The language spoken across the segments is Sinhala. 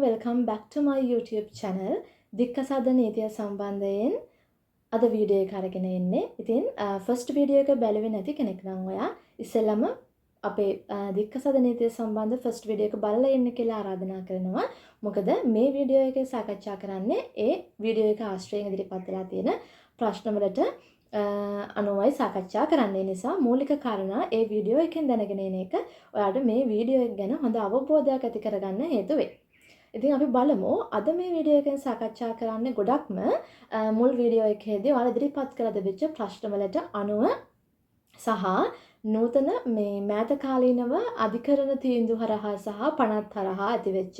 welcome back to my YouTube channel. දික්කසාද නීතිය සම්බන්ධයෙන් අද වීඩියෝ එක අරගෙන ඉන්නේ. ඉතින් ෆස්ට් වීඩියෝ එක බැලුවේ නැති කෙනෙක් නම් ඔයා ඉස්සෙල්ලම අපේ දික්කසාද නීතිය සම්බන්ධ ෆස්ට් වීඩියෝ එක බලලා ඉන්න කියලා ආරාධනා කරනවා. මොකද මේ වීඩියෝ එකේ සාකච්ඡා කරන්නේ ඒ වීඩියෝ එක ආශ්‍රයෙන් ඉදිරිපත් වෙලා තියෙන ප්‍රශ්න වලට අනුවයි සාකච්ඡා කරන්න නිසා මූලික කාරණා ඒ වීඩියෝ එකෙන් දැනගෙන ඉන්න එක ඔයාලට මේ වීඩියෝ එක ගැන හොඳ අවබෝධයක් ඇති කරගන්න හේතු වෙයි. ඉතින් අපි බලමු අද මේ වීඩියෝ එකෙන් සාකච්ඡා කරන්නේ ගොඩක්ම මුල් වීඩියෝ එකේදී ඔයාලා ඉදිරිපත් කරලා දෙවිච්ච ප්‍රශ්න වලට අනුව සහ නූතන මේ මෑත කාලීනව අධිකරණ තීන්දුව හරහා සහ පනත් හරහා ඇතිවෙච්ච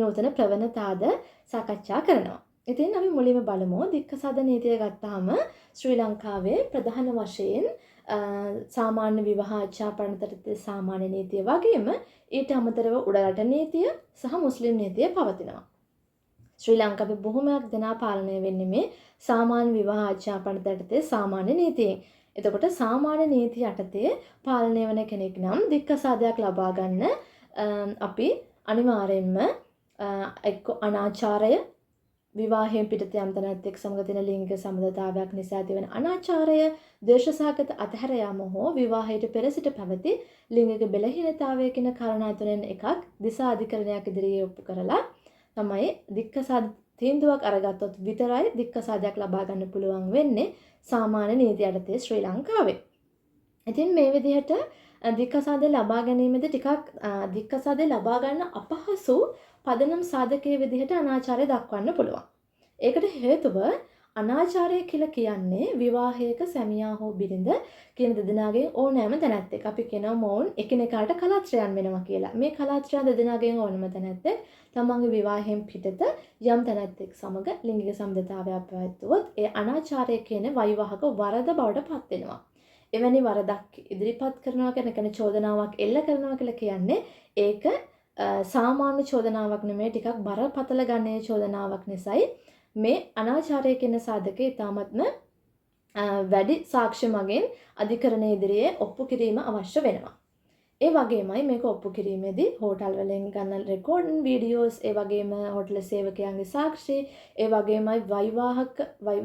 නූතන ප්‍රවණතාද සාකච්ඡා කරනවා. ඉතින් අපි මුලින්ම බලමු දික්කසාද නීතිය ගත්තාම ශ්‍රී ලංකාවේ ප්‍රධාන වශයෙන් සාමාන්‍ය විවාහ ආචාපනතරත් සාමාන්‍ය නීතිය වගේම ඊට අමතරව උඩරට නීතිය සහ මුස්ලිම් නීතිය පවතිනවා. ශ්‍රී ලංකාවේ බොහොමයක් දෙනා පාලනය වෙන්නේ මේ සාමාන්‍ය විවාහ ආචාපනතරත් සාමාන්‍ය නීතියෙන්. එතකොට සාමාන්‍ය නීතිය යටතේ පාලනය වන කෙනෙක් නම් දික්කසාදයක් ලබා ගන්න අපි අනිවාර්යෙන්ම එක්ක අනාචාරය විවාහයෙන් පිටත යම් තැනැත්තෙක් සමග තියෙන ලිංගික සම්බන්ධතාවයක් නිසා ඇතිවන අනාචාරය, ද්වේෂසහගත අතහැර යාම හෝ විවාහයට පෙර සිට පැවති ලිංගික බෙලහීනතාවය කියන කාරණා තුනෙන් එකක් දිසා අධිකරණයක් ඉදිරියේ ඔප්පු කරලා තමයි දික්කසාද තීන්දුවක් අරගත්තොත් විතරයි දික්කසාදයක් ලබා ගන්න පුළුවන් වෙන්නේ සාමාන්‍ය නීතිය යටතේ ශ්‍රී ලංකාවේ. ඉතින් මේ විදිහට දික්කසාදය ලබා ගැනීමේදී ටිකක් දික්කසාදය ලබා ගන්න අපහසු පදනම් සාධකයේ විදිහට අනාචාරය දක්වන්න පුළුවන්. ඒකට හේතුව අනාචාරය කියලා කියන්නේ විවාහයක සැමියා හෝ බිරිඳ කියන දෙදෙනාගෙන් ඕනෑම තැනැත්තෙක්. අපි කියනවා මොවුන් එකිනෙකාට කලාත්‍රයන් වෙනවා කියලා. මේ කලාත්‍රයන් දෙදෙනාගෙන් ඕනම තැනැත්තෙක් තමන්ගේ විවාහයෙන් පිටත යම් තැනැත්තෙක් සමග ලිංගික සම්බන්ධතාවයක් පැවැත්වුවොත් ඒ අනාචාරය කියන වෛවාහක වරද බවට පත් වෙනවා. එවැනි වරදක් ඉදිරිපත් කරනවා කියන චෝදනාවක් එල්ල කරනවා කියලා කියන්නේ ඒක සාමාන්‍ය චෝදනාවක් නෙමෙයි ටිකක් බරපතල ගණයේ චෝදනාවක් නිසායි මේ අනාචාරය කියන සාධකය ඉතාමත්ම වැඩි සාක්ෂි මගින් අධිකරණ ඉදිරියේ ඔප්පු කිරීම අවශ්‍ය වෙනවා. ඒ වගේමයි මේක ඔප්පු කිරීමේදී හෝටල් වලින් ගන්න රෙකෝඩින් වීඩියෝස්, ඒ වගේම හෝටල් සේවකයන්ගේ සාක්ෂි, ඒ වගේමයි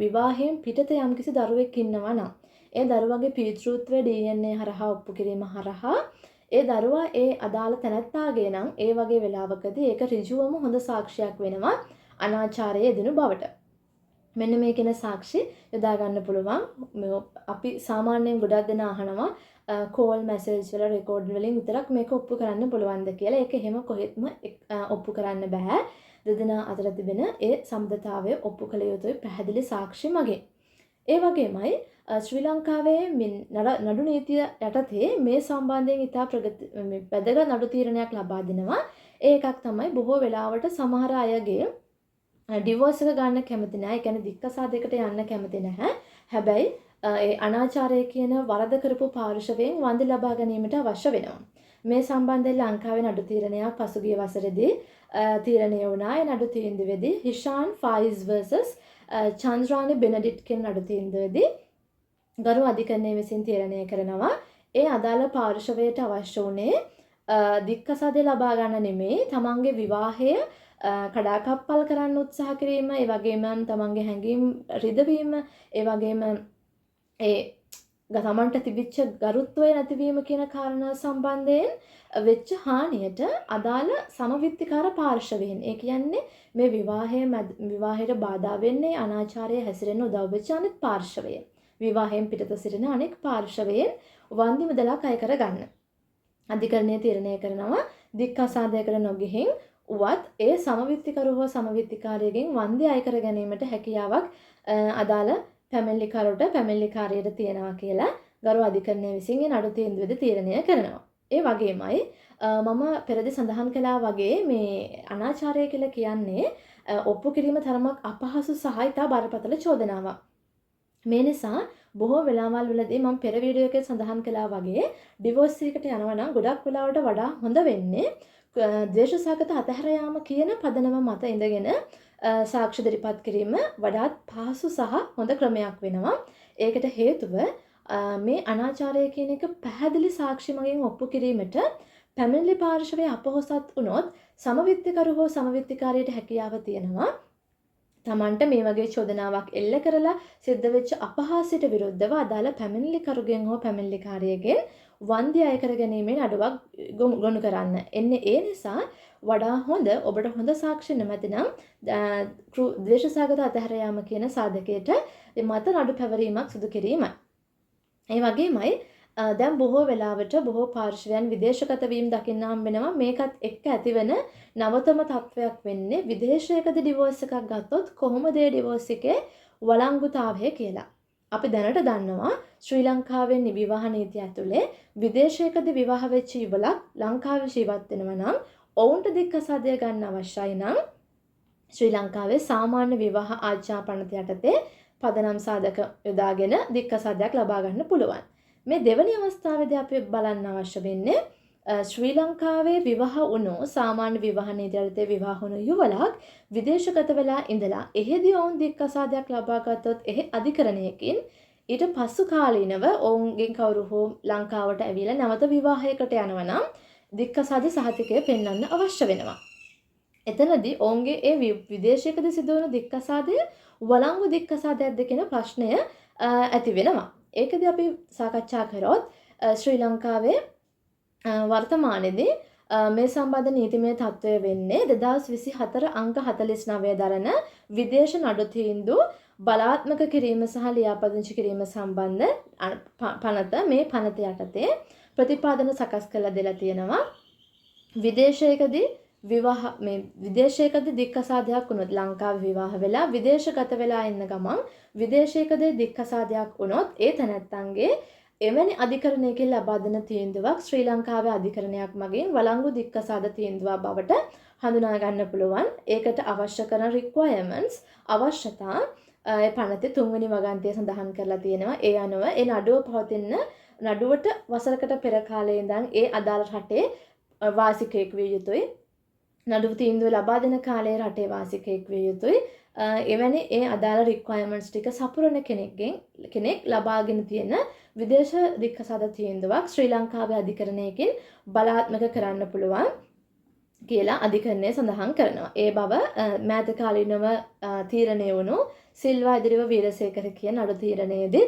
විවාහයෙන් පිටත යම්කිසි දරුවෙක් ඉන්නවා නම් ඒ දරුවගේ පීතෘත්වය DNA හරහා ඔප්පු කිරීම හරහා ඒ දරුවා ඒ අදාළ තැනැත්තාගේ නම් ඒ වගේ වෙලාවකදී ඒක ඍජුවම හොඳ සාක්ෂියක් වෙනවා අනාචාරයේ යෙදෙනු බවට. මෙන්න මේ කියන සාක්ෂි යොදා ගන්න පුළුවන්. අපි සාමාන්‍යයෙන් ගොඩක් දෙනා අහනවා කෝල් මැසේජ් වල රෙකෝඩ් වලින් විතරක් මේක ඔප්පු කරන්න පුළුවන්ද කියලා. ඒක එහෙම කොහෙත්ම ඔප්පු කරන්න බෑ. දෙදෙනා අතර තිබෙන ඒ සම්බන්ධතාවය ඔප්පු කළ යුතුයි පැහැදිලි සාක්ෂි මගින්. ඒ වගේමයි ශ්‍රී ලංකාවේ නඩු නීතිය යටතේ මේ සම්බන්ධයෙන් ඉතා වැදගත් නඩු තීරණයක් ලබා දෙනවා. ඒ එකක් තමයි බොහෝ වෙලාවට සමහර අයගේ ඩිවෝර්ස් එක ගන්න කැමති නැහැ. ඒ කියන්නේ දික්කසාදයකට යන්න කැමති නැහැ. හැබැයි ඒ අනාචාරය කියන වරද කරපු පාර්ශවයෙන් වන්දි ලබා ගැනීමට අවශ්‍ය වෙනවා. මේ සම්බන්ධයෙන් ලංකාවේ නඩු තීරණයක් පසුගිය වසරේදී තීරණය වුණා. ඒ නඩු තීන්දුවේදී හිෂාන් ෆයිස් vs චන්ද්‍රානි බෙනඩිට් කියන නඩු තීන්දුවේදී ගරු අධිකරණය විසින් තීරණය කරනවා ඒ අදාළ පාර්ශවයට අවශ්‍ය වුණේ දික්කසාදය ලබා ගන්න නෙමෙයි තමන්ගේ විවාහය කඩාකප්පල් කරන්න උත්සාහ කිරීම, ඒ වගේම තමන්ගේ හැඟීම් රිදවීම, ඒ වගේම ඒ තමන්ට තිබිච්ච ගරුත්වය නැතිවීම කියන කාරණා සම්බන්ධයෙන් වෙච්ච හානියට අදාළ සමවිත්තිකාර පාර්ශවයෙන්, ඒ කියන්නේ මේ විවාහයට බාධා වෙන්නේ අනාචාරය හැසිරෙන්න උදව් වෙච්ච අනෙක් පාර්ශවය, විවාහයෙන් පිටත සිටින අනෙක් පාර්ශවයෙන් වන්දි මුදලක් අය කරගන්න අධිකරණය තීරණය කරනවා. දික්කසාදයකට නොගිහින් උවත් ඒ සමවිත්තිකරු හෝ සමවිත්තිකාරයගෙන් වන්දි අය කර ගැනීමට හැකියාවක් අදාළ පැමිණිලිකාරයට තියෙනවා කියලා ගරු අධිකරණය විසින් ඒ නඩු තීන්දුවේදී තීරණය කරනවා. ඒ වගේමයි මම පෙරදී සඳහන් කළා වගේ මේ අනාචාරය කියලා කියන්නේ ඔප්පු කිරීම තරමක් අපහසු සහ ඉතා බරපතල චෝදනාවක්. මේ නිසා බොහෝ වෙලාවල් වලදී මම පෙර වීඩියෝ එකේ සඳහන් කළා වගේ ඩිවෝර්ස් එකකට යනවා නම් ගොඩක් වෙලාවට වඩා හොඳ වෙන්නේ ද්වේෂසහගත අතහැර යාම කියන පදනම මත ඉඳගෙන සාක්ෂි ඉදිරිපත් කිරීම වඩාත් පහසු සහ හොඳ ක්‍රමයක් වෙනවා. ඒකට හේතුව මේ අනාචාරය කියන එක පැහැදිලි සාක්ෂි මගින් ඔප්පු කිරීමට පැමිණිලි පාර්ශවයේ අපොහොසත් වුණොත් සමවිත්තිකරු හෝ සමවිත්තිකාරියට හැකියාව තියෙනවා තමන්ට මේ වගේ චෝදනාවක් එල්ල කරලා සිද්ධ වෙච්ච අපහාසයට විරුද්ධව අදාළ පැමිණිලිකරුගෙන් හෝ පැමිණිලිකාරියගෙන් වන්දි අය කර ගැනීමේ නඩුවක් ගොනු කරන්න. එන්නේ ඒ නිසා වඩා හොඳ ඔබට හොඳ සාක්ෂි නැමැතිනම් ද්වේෂසහගත අතහැර යාම කියන සාධකයට මත නඩු පැවරීමක් සිදු කිරීමයි. ඒ වගේමයි දැන් බොහෝ වෙලාවට බොහෝ පාර්ශවයන් විදේශගත වීම දකින්න හම් වෙනවා. මේකත් එක්ක ඇතිවන නවතම තත්වයක් වෙන්නේ විදේශයකදී ඩිවෝර්ස් එකක් ගත්තොත් කොහොමද ඒ ඩිවෝර්ස් එකේ වළංගුතාවය කියලා. අපි දැනට දන්නවා ශ්‍රී ලංකාවේ විවාහ නීතිය ඇතුලේ විදේශයකදී විවාහ වෙච්ච ඉවලක් ලංකාවේ ජීවත් වෙනවා නම් ඔවුන්ට දික්කසාදය ගන්න අවශ්‍යයි නම් ශ්‍රී ලංකාවේ සාමාන්‍ය විවාහ ආචාර පනත යටතේ පදනම් සාධක යොදාගෙන දික්කසාදයක් ලබා ගන්න පුළුවන්. මේ දෙවැනි අවස්ථාවේදී අපි බලන්න අවශ්‍ය වෙන්නේ ශ්‍රී ලංකාවේ විවාහ වුණු සාමාන්‍ය විවාහ නීතියට විවාහ වුණු යුවලක් විදේශගත වෙලා ඉඳලා එහෙදී ඔවුන් දික්කසාදයක් ලබා ගත්තොත් එහි අධිකරණයකින් ඊට පසු කාලීනව ඔවුන්ගෙන් කවුරු හෝ ලංකාවට ඇවිල්ලා නැවත විවාහයකට යනවා නම් දික්කසාද සහතිකය පෙන්වන්න අවශ්‍ය වෙනවා. එතනදී ඔවුන්ගේ ඒ විදේශයකදී සිදුවන දික්කසාදය වළංගු දික්කසාදයක්ද කියන ප්‍රශ්නය ඇති වෙනවා. ඒකදී අපි සාකච්ඡා කරොත් ශ්‍රී ලංකාවේ වර්තමානයේදී මේ සම්බන්ධ නීතිමය තත්ත්වය වෙන්නේ 2024 අංක 49 දරන විදේශ නඩු තීන්දුව බලාත්මක කිරීම සහ ලියාපදිංචි කිරීම සම්බන්ධ පනත මේ පනත යටතේ ප්‍රතිපාදන සකස් කරලා දෙලා තියෙනවා. විදේශයකදී දික්කසාදයක් වුණොත් ලංකාවේ විවාහ වෙලා විදේශගත වෙලා ඉන්න ගමන් විදේශයකදී දික්කසාදයක් වුණොත් ඒ තැනැත්තන්ගේ එවැනි අධිකරණයකින් ලබා දෙන තීන්දුවක් ශ්‍රී ලංකාවේ අධිකරණයක් මගින් වළංගු දික්කසාද තීන්දුවක් බවට හඳුනා ගන්න පුළුවන්. ඒකට අවශ්‍ය කරන requirements අවශ්‍යතා ඒ පනතේ 3 වෙනි වගන්තිය සඳහන් කරලා තියෙනවා. ඒ අනුව ඒ නඩුව පවතින නඩුවට වසරකට පෙර කාලයේ ඉඳන් ඒ අදාළ රටේ වාසිකයෙක් විය යුතුයි. නඩු තීන්දුව ලබා දෙන කාලයේ රටේ වාසිකයෙක් විය යුතුයි. එවැනි ඒ අදාළ රික්වයර්මන්ට්ස් ටික සපුරන කෙනෙක් ලබාගෙන තියෙන විදේශ දික්කසාද තීන්දුවක් ශ්‍රී ලංකාවේ අධිකරණයකින් බලාත්මක කරන්න පුළුවන් කියලා අධිකරණය සඳහන් කරනවා. ඒ බව මෑත කාලීනව තීරණය වුණු සිල්වා ඉදිරිව වීරසේකර කියන නඩු තීරණයේදී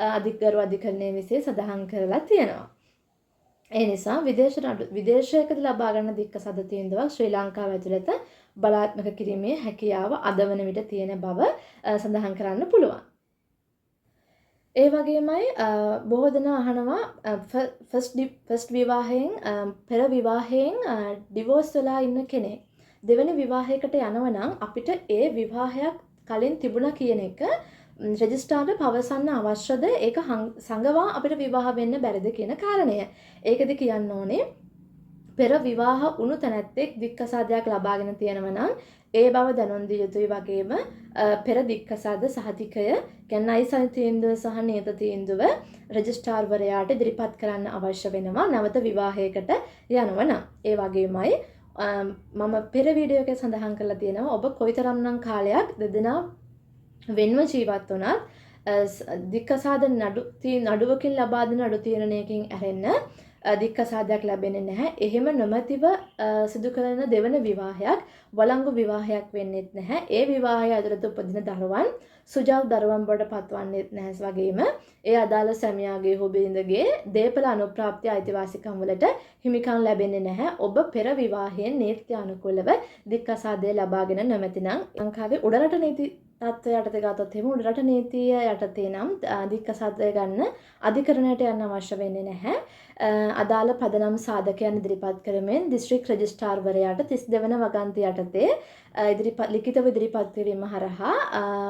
අධිකරණය විසින් සඳහන් කරලා තියෙනවා. ඒ නිසා විදේශයකදී ලබා ගන්න දික්කසාද තීන්දුවක් ශ්‍රී ලංකාව ඇතුළත බලාත්මක කිරීමේ හැකියාව අද වන විට තියෙන බව සඳහන් කරන්න පුළුවන්. ඒ වගේමයි බොහෝ දෙනා අහනවා ෆස්ට් විවාහයෙන් පෙර විවාහයෙන් ඩිවෝර්ස් වෙලා ඉන්න කෙනෙක් දෙවෙනි විවාහයකට යනවා නම් අපිට ඒ විවාහයක් කලින් තිබුණා කියන එක රෙජිස්ට්‍රාර්ට පවසන්න අවශ්‍යද? ඒක සංගවා අපිට විවාහ වෙන්න බැරිද කියන කාරණය. ඒකද කියන්න ඕනේ පෙර විවාහ වුණු තැනැත්තෙක් දික්කසාදයක් ලබාගෙන තියෙනවා නම් ඒ බව දැනුම් දිය යුතුයි. වගේම පෙර දික්කසාද සහතිකය කියන්නේ අයිසන් තීන්දුව සහ නියත තීන්දුව රෙජිස්ට්‍රාර්වරයාට ඉදිරිපත් කරන්න අවශ්‍ය වෙනවා නැවත විවාහයකට යනවා නම්. ඒ වගේමයි මම පෙර වීඩියෝ එකේ සඳහන් කරලා තියෙනවා ඔබ කොයිතරම්නම් කාලයක් දෙදෙනා වෙන්ව ජීවත් වුණත් දික්කසාද නඩුවකින් ලබා දෙන නඩු තීරණයකින් ඇරෙන්න දික්කසාදයක් ලැබෙන්නේ නැහැ. එහෙම නොමැතිව සිදු කරන දෙවන විවාහයක් වළංගු විවාහයක් වෙන්නේත් නැහැ. ඒ විවාහය ඇතුළත උපදින දරුවන් සුජාව දරුවන් බවට පත්වන්නේත් නැහැ. වගේම ඒ අදාළ සැමියාගේ හෝ බිරිඳගේ දේපල අනුප්‍රාප්ති අයිතිවාසිකම් වලට හිමිකම් ලැබෙන්නේ නැහැ. ඔබ පෙර විවාහයෙන් නීත්‍යානුකූලව දික්කසාදය ලබාගෙන නොමැතිනම් ලංකාවේ උඩරට නීති තත්ත්වය යටතේ ගත්තොත් එහෙම උඩරට නීතිය යටතේ නම් දික්කසාදය ගන්න අධිකරණයට යන්න අවශ්‍ය වෙන්නේ නැහැ. අදාළ පදනම් සාධකයන් ඉදිරිපත් කරමින් දිස්ත්‍රික් රෙජිස්ට්‍රාර්වරයාට 32 වන වගන්තිය යටතේ ලිඛිතව ඉදිරිපත් කිරීම හරහා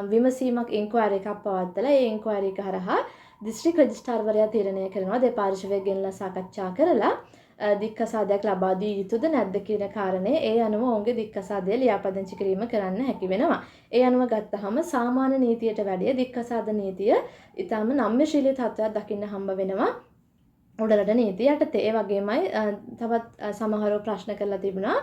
විමසීමක් ඉන්ක්වයරි එකක් පවත්වලා ඒ ඉන්ක්වයරි එක හරහා දිස්ත්‍රික් රෙජිස්ට්‍රාර්වරයා තීරණය කරනවා දෙපාර්ශ්වයන්ගෙන්ලා සාකච්ඡා කරලා දික්කසාදයක් ලබා දී යුතුද නැද්ද කියන කාරණේ ඒ අනුව ඔවුන්ගේ දික්කසාදය ලියාපදිංචි කිරීම කරන්න හැකි වෙනවා. ඒ අනුව ගත්තහම සාමාන්‍ය නීතියට වැඩිය දික්කසාද නීතිය ඊටම නම්‍යශීලී තත්ත්වයක් දකින්න හම්බ වෙනවා. උඩරට නීතිය යටතේ. ඒ වගේමයි තවත් සමහරව ප්‍රශ්න කරලා තිබුණා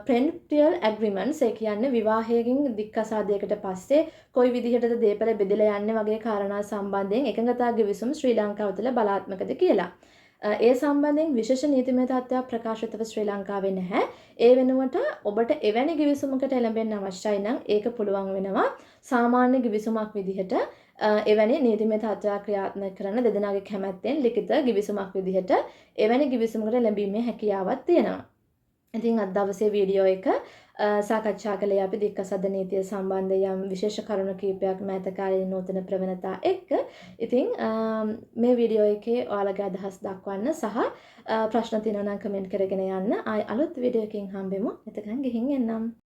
prenuptial agreements ඒ කියන්නේ විවාහයෙන් දික්කසාදයකට පස්සේ කොයි විදිහටද දේපල බෙදලා යන්නේ වගේ කාරණා සම්බන්ධයෙන් එකඟතා ගිවිසුම් ශ්‍රී ලංකාව තුළ බලාත්මකද කියලා. ඒ සම්බන්ධයෙන් විශේෂ නීතිමය තත්ත්වයක් ප්‍රකාශිතව ශ්‍රී ලංකාවේ නැහැ. ඒ වෙනුවට ඔබට එවැනි ගිවිසුමකට එළඹෙන්න අවශ්‍යයි නම් ඒක පුළුවන් වෙනවා සාමාන්‍ය ගිවිසුමක් විදිහට එවැනි නීතිමය තත්ත්වයක් ක්‍රියාත්මක කරන දෙදෙනාගේ කැමැත්තෙන් ලිඛිත ගිවිසුමක් විදිහට එවැනි ගිවිසුමකට එළඹීමේ හැකියාවක් තියෙනවා. ඉතින් අද දවසේ වීඩියෝ එක සාකච්ඡා කළේ අපි දික්කසද්ද නීතිය සම්බන්ධ යම් විශේෂ කරුණු කිහිපයක් මෑත කාලීන නූතන ප්‍රවණතා එක්ක. ඉතින් මේ වීඩියෝ එකේ ඔයාලගේ අදහස් දක්වන්න සහ ප්‍රශ්න තියෙනවා නම් කමෙන්ට් කරගෙන යන්න. ආයි අලුත් වීඩියෝ එකකින් හම්බෙමු. එතකන් ගිහින් එන්නම්.